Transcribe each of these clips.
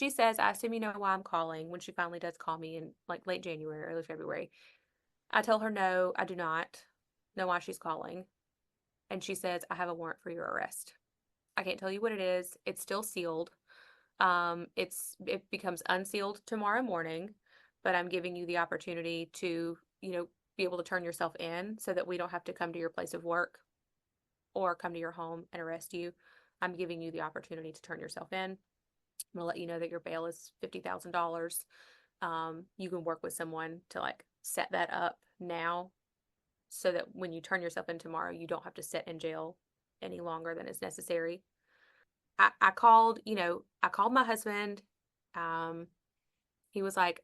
she says, I assume you know why I'm calling when she finally does call me in like late January, early February. I tell her no, I do not know why she's calling. And she says, I have a warrant for your arrest. I can't tell you what it is. It's still sealed. It becomes unsealed tomorrow morning, but I'm giving you the opportunity to, be able to turn yourself in so that we don't have to come to your place of work or come to your home and arrest you. I'm giving you the opportunity to turn yourself in. I'm gonna let you know that your bail is $50,000. You can work with someone to like set that up now so that when you turn yourself in tomorrow, you don't have to sit in jail any longer than is necessary. I called, I called my husband. Um, he was like,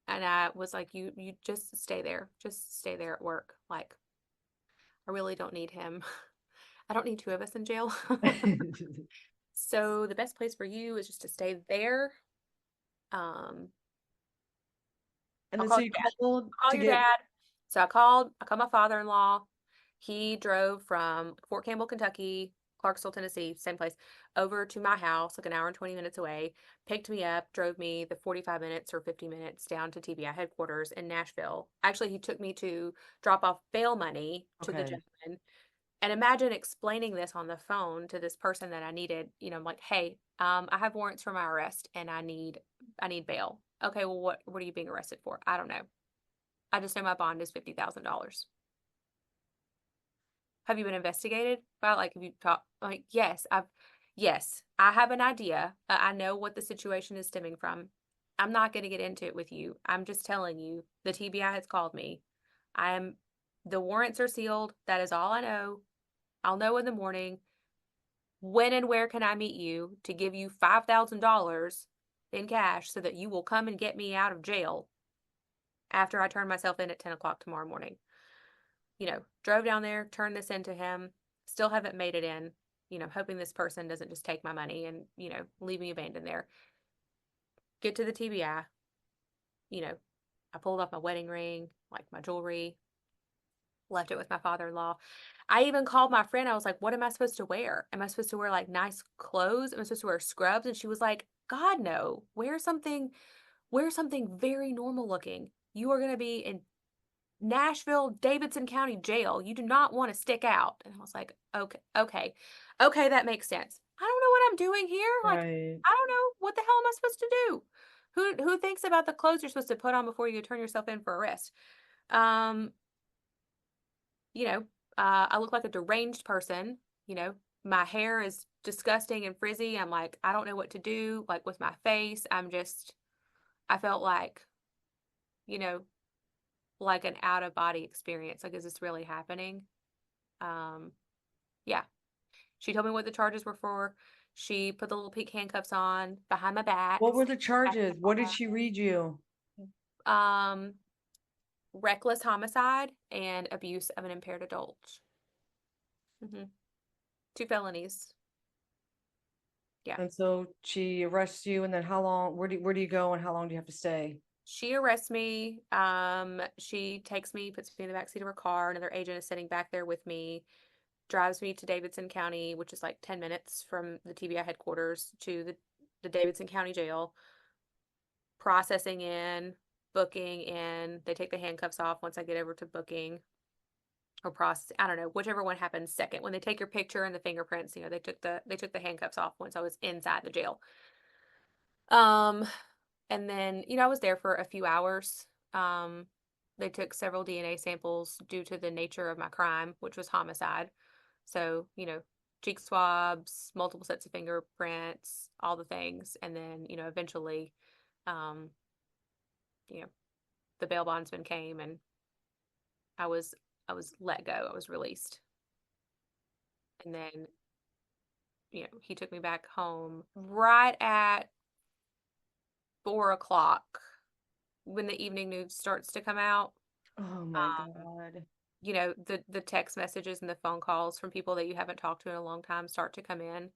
and I was like, you just stay there. Just stay there at work. Like, I really don't need him. I don't need two of us in jail. So the best place for you is just to stay there. Um, And I'll then call so your you dad. called I'll call to your get, dad. So I called my father-in-law. He drove from Fort Campbell, Kentucky, Clarksville, Tennessee, same place, over to my house, like an hour and 20 minutes away, picked me up, drove me the 45 minutes or 50 minutes down to TBI headquarters in Nashville. Actually, he took me to drop off bail money to the okay, gentleman. And imagine explaining this on the phone to this person that I needed, I'm like, hey, I have warrants for my arrest and I need bail. Okay, well, what are you being arrested for? I don't know. I just know my bond is $50,000. Have you been investigated about like have you talked like yes, I have an idea. I know what the situation is stemming from. I'm not going to get into it with you. I'm just telling you the TBI has called me. I am the warrants are sealed. That is all I know. I'll know in the morning. When and where can I meet you to give you $5,000 in cash so that you will come and get me out of jail after I turn myself in at 10 o'clock tomorrow morning? Drove down there, turned this into him, still haven't made it in, hoping this person doesn't just take my money and, leave me abandoned there. Get to the TBI, you know, I pulled off my wedding ring, like my jewelry, left it with my father-in-law. I even called my friend. I was like, what am I supposed to wear? Am I supposed to wear like nice clothes? Am I supposed to wear scrubs? And she was like, God, no. Wear something very normal looking. You are going to be in Nashville, Davidson County Jail. You do not want to stick out. And I was like, okay, okay, okay, that makes sense. I don't know what I'm doing here. Like, right. I don't know what the hell am I supposed to do? Who thinks about the clothes you're supposed to put on before you turn yourself in for arrest? Um, you know, I look like a deranged person. You know, my hair is disgusting and frizzy. I'm like, I don't know what to do. Like with my face, I felt you know, like an out of body experience. Like, is this really happening? Um, yeah. She told me what the charges were for. She put the little pink handcuffs on behind my back. What were the charges? What did she read you? Um, Reckless homicide and abuse of an impaired adult. hmm Two felonies. Yeah. And so she arrests you, and then how long? Where do you go, and how long do you have to stay? She arrests me. She takes me, puts me in the backseat of her car. Another agent is sitting back there with me, drives me to Davidson County, which is like 10 minutes from the TBI headquarters to the Davidson County Jail. Processing in, booking in. They take the handcuffs off once I get over to booking or process. I don't know, whichever one happens second. When they take your picture and the fingerprints, they took the handcuffs off once I was inside the jail. Um, and then I was there for a few hours. Um, they took several DNA samples due to the nature of my crime, which was homicide. So cheek swabs, multiple sets of fingerprints, all the things, and then eventually, um, you know, the bail bondsman came and I was I was let go. I was released. And then, he took me back home right at 4 o'clock when the evening news starts to come out. Oh my Um, God. the text messages and the phone calls from people that you haven't talked to in a long time start to come in.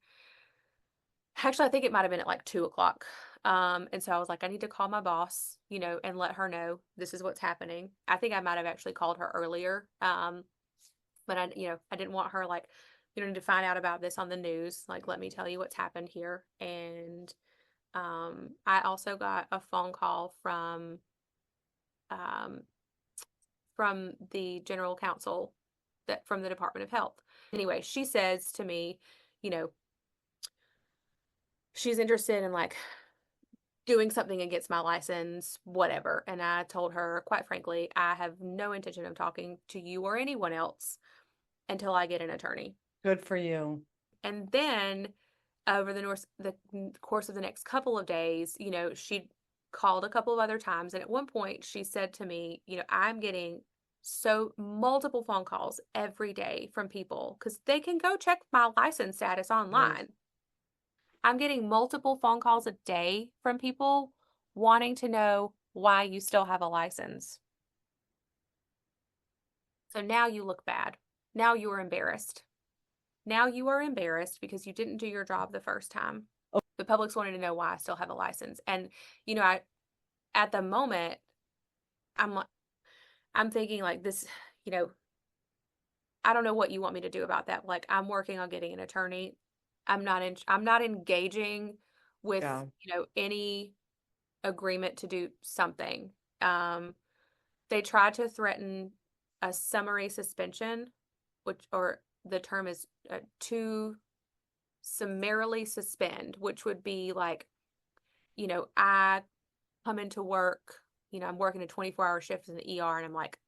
Actually, I think it might have been at like 2 o'clock. And so I was like, I need to call my boss, and let her know this is what's happening. I think I might have actually called her earlier. But I didn't want her like, to find out about this on the news. Like, let me tell you what's happened here. And I also got a phone call um, from the general counsel that from the Department of Health. Anyway, she says to me, you know, she's interested in like doing something against my license, whatever. And I told her, quite frankly, I have no intention of talking to you or anyone else until I get an attorney. Good for you. And then over the course of the next couple of days, she called a couple of other times. And at one point, she said to me, I'm getting so multiple phone calls every day from people because they can go check my license status Yes. online. I'm getting multiple phone calls a day from people wanting to know why you still have a license. So now you look bad. Now you are embarrassed. Now you are embarrassed because you didn't do your job the first time. Oh, The public's wanting to know why I still have a license. And, I at the moment, I'm I'm thinking like this, you know, I don't know what you want me to do about that. Like I'm working on getting an attorney. I'm not engaging with, yeah. any agreement to do something. Um, they tried to threaten a summary suspension, or the term is to summarily suspend, which would be like, I come into work, I'm working a 24-hour shift in the ER and I'm like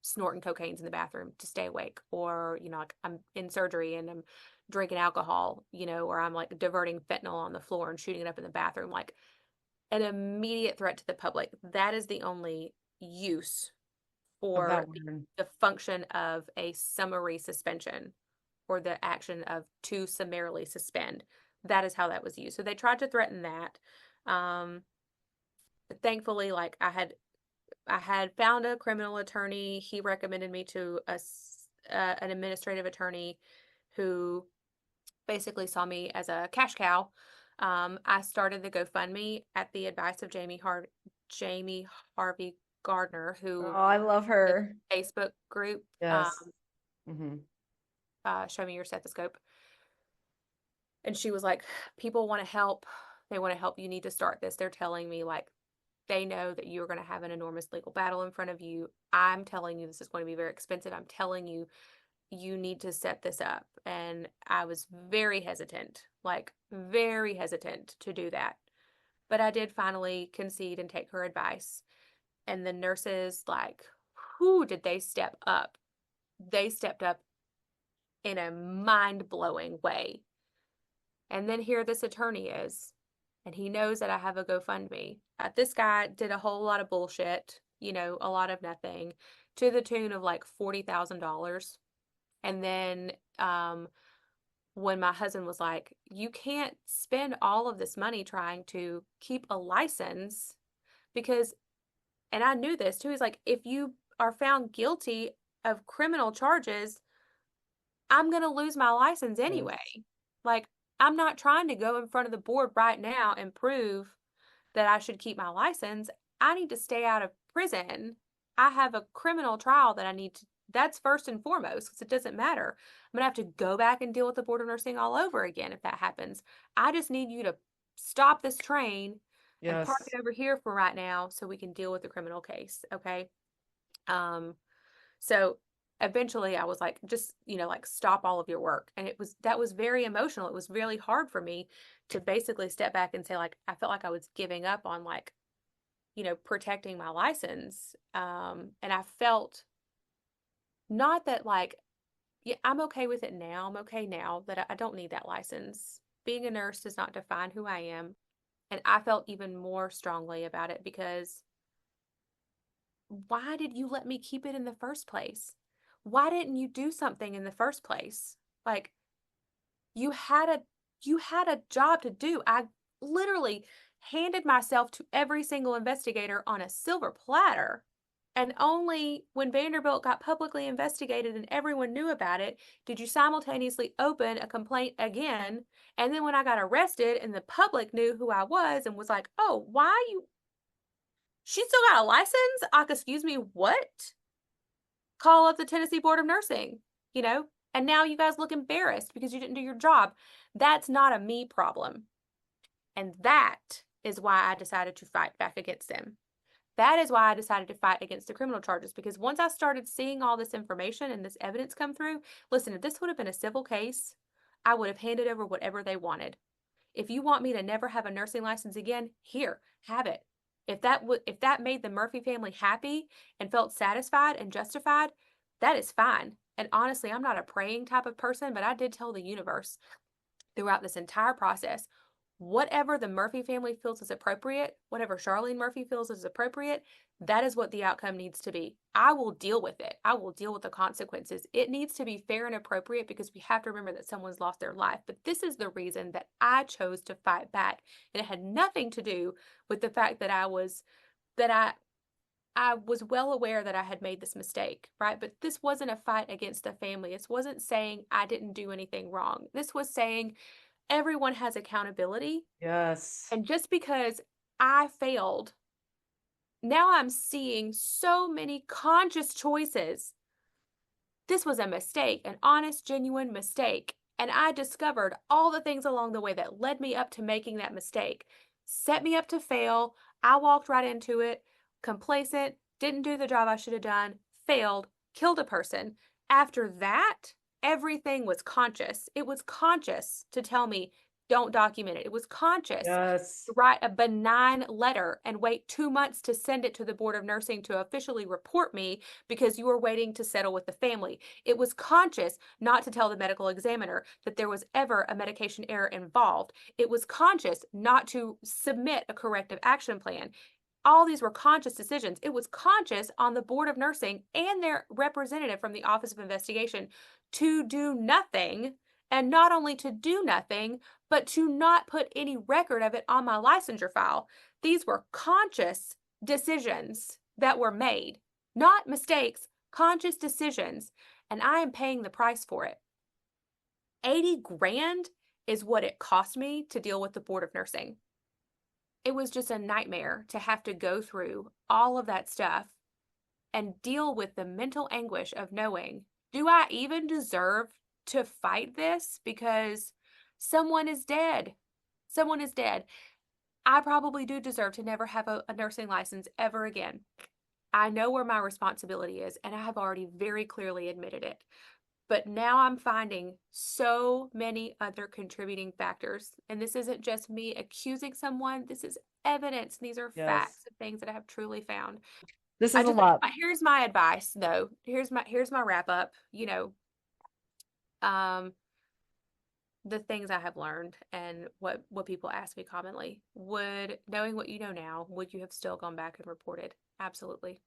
snorting cocaine's in the bathroom to stay awake. Or, like I'm in surgery and I'm drinking alcohol, or I'm like diverting fentanyl on the floor and shooting it up in the bathroom. Like an immediate threat to the public. That is the only use Of for that word. the function of a summary suspension or the action of to summarily suspend. That is how that was used. So they tried to threaten that. Um, but thankfully, like I had found a criminal attorney. He recommended me to an administrative attorney who basically saw me as a cash cow. I started the GoFundMe at the advice of Jamie Harvey Gardner, Oh, who I love the her. Facebook group, Yes. Hmm. Show Me Your Stethoscope. And she was like, people want to help. They want to help. You need to start this. They're telling me, like, they know that you're going to have an enormous legal battle in front of you. I'm telling you, this is going to be very expensive. I'm telling you, you need to set this up. And I was very hesitant, like, very hesitant to do that. But I did finally concede and take her advice. And the nurses, like, who did they step up? They stepped up in a mind blowing way. And then here this attorney is, and he knows that I have a GoFundMe. This guy did a whole lot of bullshit, a lot of nothing, to the tune of like $40,000. And then when my husband was like, you can't spend all of this money trying to keep a license because, and I knew this too, he's like, if you are found guilty of criminal charges, I'm going to lose my license Yes. anyway. Like, I'm not trying to go in front of the board right now and prove that I should keep my license. I need to stay out of prison. I have a criminal trial that I need to, that's first and foremost, because it doesn't matter. I'm going to have to go back and deal with the Board of Nursing all over again if that happens. I just need you to stop this train and park Yes. it over here for right now so we can deal with the criminal case. Okay. Um, so eventually I was like, just, like stop all of your work. And that was very emotional. It was really hard for me to basically step back and say, like, I felt like I was giving up on like, protecting my license. And I felt not that like, yeah, I'm okay with it now. I'm okay now that I don't need that license. Being a nurse does not define who I am. And I felt even more strongly about it because why did you let me keep it in the first place? Why didn't you do something in the first place? Like you had a you had a job to do. I literally handed myself to every single investigator on a silver platter. And only when Vanderbilt got publicly investigated and everyone knew about it did you simultaneously open a complaint again. And then when I got arrested and the public knew who I was and was like, oh, why you she still got a license? Excuse me, what? Call up the Tennessee Board of Nursing, you know? And now you guys look embarrassed because you didn't do your job. That's not a me problem. And that is why I decided to fight back against them. That is why I decided to fight against the criminal charges, because once I started seeing all this information and this evidence come through, listen, if this would have been a civil case, I would have handed over whatever they wanted. If you want me to never have a nursing license again, here, have it. If that made the Murphy family happy and felt satisfied and justified, that is fine. And honestly, I'm not a praying type of person, but I did tell the universe throughout this entire process, whatever the Murphy family feels is appropriate, whatever Charlene Murphy feels is appropriate, that is what the outcome needs to be. I will deal with it. I will deal with the consequences. It needs to be fair and appropriate, because we have to remember that someone's lost their life. But this is the reason that I chose to fight back. And it had nothing to do with the fact that I was well aware that I had made this mistake, right? But this wasn't a fight against the family. This wasn't saying I didn't do anything wrong. This was saying everyone has accountability. Yes. And just because I failed, now I'm seeing so many conscious choices. This was a mistake, an honest, genuine mistake. And I discovered all the things along the way that led me up to making that mistake, set me up to fail. I walked right into it, complacent, didn't do the job I should have done, failed, killed a person. After that, everything was conscious. It was conscious to tell me, don't document it. It was conscious Yes. to write a benign letter and wait 2 months to send it to the Board of Nursing to officially report me because you were waiting to settle with the family. It was conscious not to tell the medical examiner that there was ever a medication error involved. It was conscious not to submit a corrective action plan. All these were conscious decisions. It was conscious on the Board of Nursing and their representative from the Office of Investigation to do nothing, and not only to do nothing, but to not put any record of it on my licensure file. These were conscious decisions that were made, not mistakes, conscious decisions, and I am paying the price for it. 80 grand is what it cost me to deal with the Board of Nursing. It was just a nightmare to have to go through all of that stuff and deal with the mental anguish of knowing, do I even deserve to fight this? Because someone is dead. Someone is dead. I probably do deserve to never have a nursing license ever again. I know where my responsibility is, and I have already very clearly admitted it. But now I'm finding so many other contributing factors. And this isn't just me accusing someone. This is evidence. These are Yes. facts of things that I have truly found. This is a lot. Here's my advice though. Here's my wrap up. The things I have learned and what people ask me commonly. Knowing what you know now, would you have still gone back and reported? Absolutely.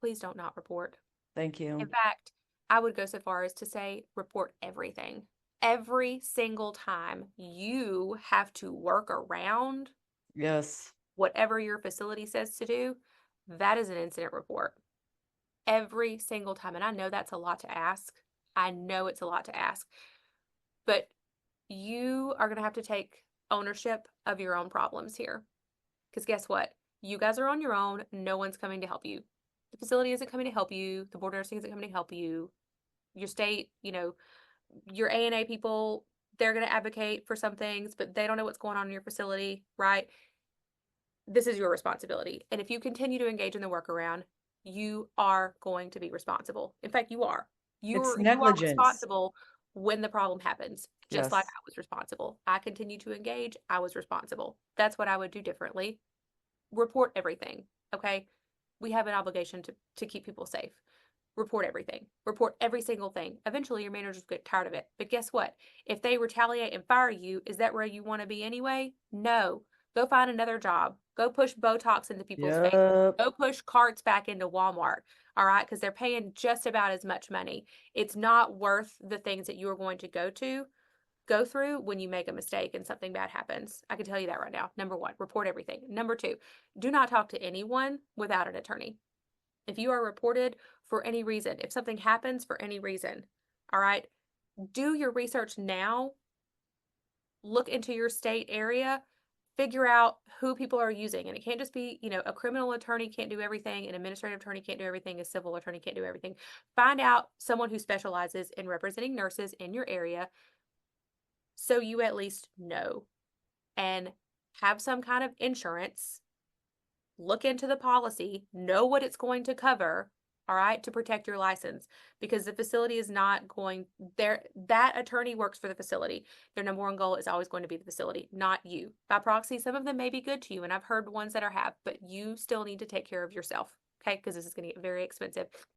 Please don't not report. Thank you. In fact, I would go so far as to say report everything. Every single time you have to work around Yes. whatever your facility says to do, that is an incident report. Every single time. And I know that's a lot to ask. I know it's a lot to ask. But you are going to have to take ownership of your own problems here. Because guess what? You guys are on your own. No one's coming to help you. The facility isn't coming to help you. The board of nursing isn't coming to help you. Your state, your ANA people, they're going to advocate for some things, but they don't know what's going on in your facility, right? This is your responsibility. And if you continue to engage in the workaround, you are going to be responsible. In fact, you are. You It's are negligence. responsible when the problem happens, just like Yes. I was responsible. I continue to engage. I was responsible. That's what I would do differently. Report everything, okay? We have an obligation to keep people safe. Report everything. Report every single thing. Eventually, your managers get tired of it. But guess what? If they retaliate and fire you, is that where you want to be anyway? No. Go find another job. Go push Botox into people's face. Yep. Go push carts back into Walmart. All right? Because they're paying just about as much money. It's not worth the things that you are going to go through when you make a mistake and something bad happens. I can tell you that right now. Number one, report everything. Number two, do not talk to anyone without an attorney. If you are reported for any reason, if something happens for any reason, all right, do your research now. Look into your state area, figure out who people are using. And it can't just be, a criminal attorney can't do everything, an administrative attorney can't do everything, a civil attorney can't do everything. Find out someone who specializes in representing nurses in your area so you at least know. and have some kind of insurance, look into the policy, know what it's going to cover, all right, to protect your license, because the facility is not going there. That attorney works for the facility. Their number one goal is always going to be the facility, not you. By proxy, some of them may be good to you, and I've heard ones that are have, but you still need to take care of yourself, okay? Because this is going to get very expensive.